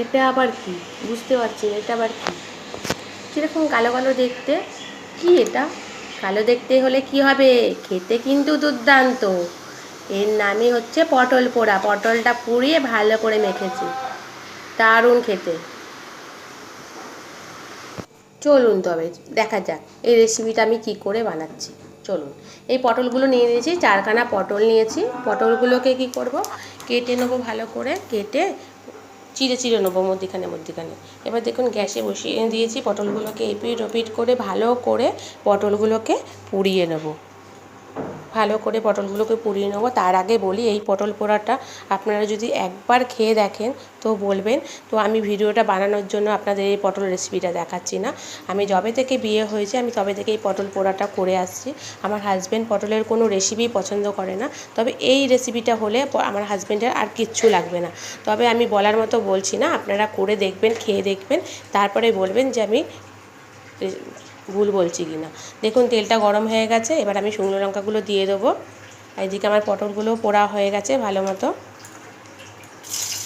এটা আবার কি? বুঝতে পারছি না, এটা আবার কি? কীরকম কালো কালো দেখতে? কি এটা? কালো দেখতে হলে কি হবে? খেতে কিন্তু দুর্দান্ত। এর নামই হচ্ছে পটল পোড়া। পটলটা পুড়িয়ে ভালো করে মেখেছি, দারুণ খেতে। চলুন তবে দেখা যাক এই রেসিপিটা আমি কি করে বানাচ্ছি। চলুন, এই পটলগুলো নিয়ে নিয়েছি, 4খানা পটল নিয়েছি। পটলগুলোকে কি করব, কেটে নেবো, ভালো করে কেটে চিড়ে চিড়ে নেবো মধ্যিখানে মধ্যিখানে। এবার দেখুন গ্যাসে বসিয়ে দিয়েছি, পটলগুলোকে এপিট ওপিট করে ভালো করে পটলগুলোকে পুড়িয়ে নেবো। ভালো করে পটলগুলোকে পুড়িয়ে নেবো। তার আগে বলি, এই পটল পোড়াটা আপনারা যদি একবার খেয়ে দেখেন তো বলবেন। তো আমি ভিডিওটা বানানোর জন্য আপনাদের এই পটল রেসিপিটা দেখাচ্ছি না। আমি যবে থেকে বিয়ে হয়েছে আমি তবে থেকে এই পটল পোড়াটা করে আসছি। আমার হাজব্যান্ড পটলের কোনো রেসিপি পছন্দ করে না, তবে এই রেসিপিটা হলে আমার হাজব্যান্ডের আর কিচ্ছু লাগবে না। তবে আমি বলার মতো বলছি না, আপনারা করে দেখবেন, খেয়ে দেখবেন, তারপরে বলবেন যে আমি ভুল বলছি কি না। দেখুন তেলটা গরম হয়ে গেছে, এবার আমি শুকনো লঙ্কাগুলো দিয়ে দেবো। এইদিকে আমার পটলগুলো পোড়া হয়ে গেছে ভালো মতো।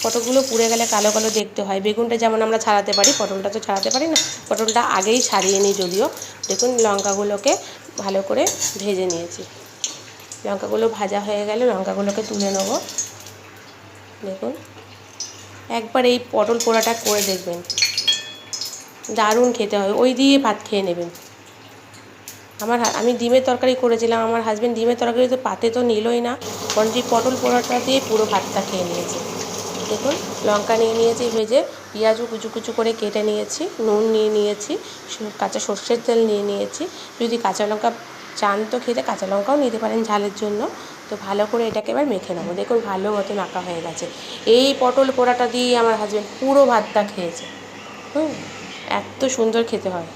পটলগুলো পুড়ে গেলে কালো কালো দেখতে হয়। বেগুনটা যেমন আমরা ছাড়াতে পারি, পটলটা তো ছাড়াতে পারি না। পটলটা আগেই ছাড়িয়ে নিই যদিও। দেখুন লঙ্কাগুলোকে ভালো করে ভেজে নিয়েছি। লঙ্কাগুলো ভাজা হয়ে গেলে লঙ্কাগুলোকে তুলে নেব। দেখুন একবার এই পটল পোড়াটা করে দেখবেন, দারুণ খেতে হয়। ওই দিয়ে ভাত খেয়ে নেবেন। আমি ডিমের তরকারি করেছিলাম, আমার হাজব্যান্ড ডিমের তরকারি তো পাতে তো নিলই না, বরঞ্চ পটল পোড়াটা দিয়ে পুরো ভাতটা খেয়ে নিয়েছে। দেখুন লঙ্কা নিয়ে নিয়েছি ভেজে, পেঁয়াজও কুচু কুচু করে কেটে নিয়েছি, নুন নিয়ে নিয়েছি, কাঁচা সর্ষের তেল নিয়ে নিয়েছি। যদি কাঁচা লঙ্কা চান তো খেতে কাঁচা লঙ্কাও নিতে পারেন ঝালের জন্য। তো ভালো করে এটাকে এবার মেখে নেবো। দেখুন ভালো মতো মাখা হয়ে গেছে। এই পটল পোড়াটা দিয়ে আমার হাজব্যান্ড পুরো ভাতটা খেয়েছে। এত সুন্দর খেতে হয়।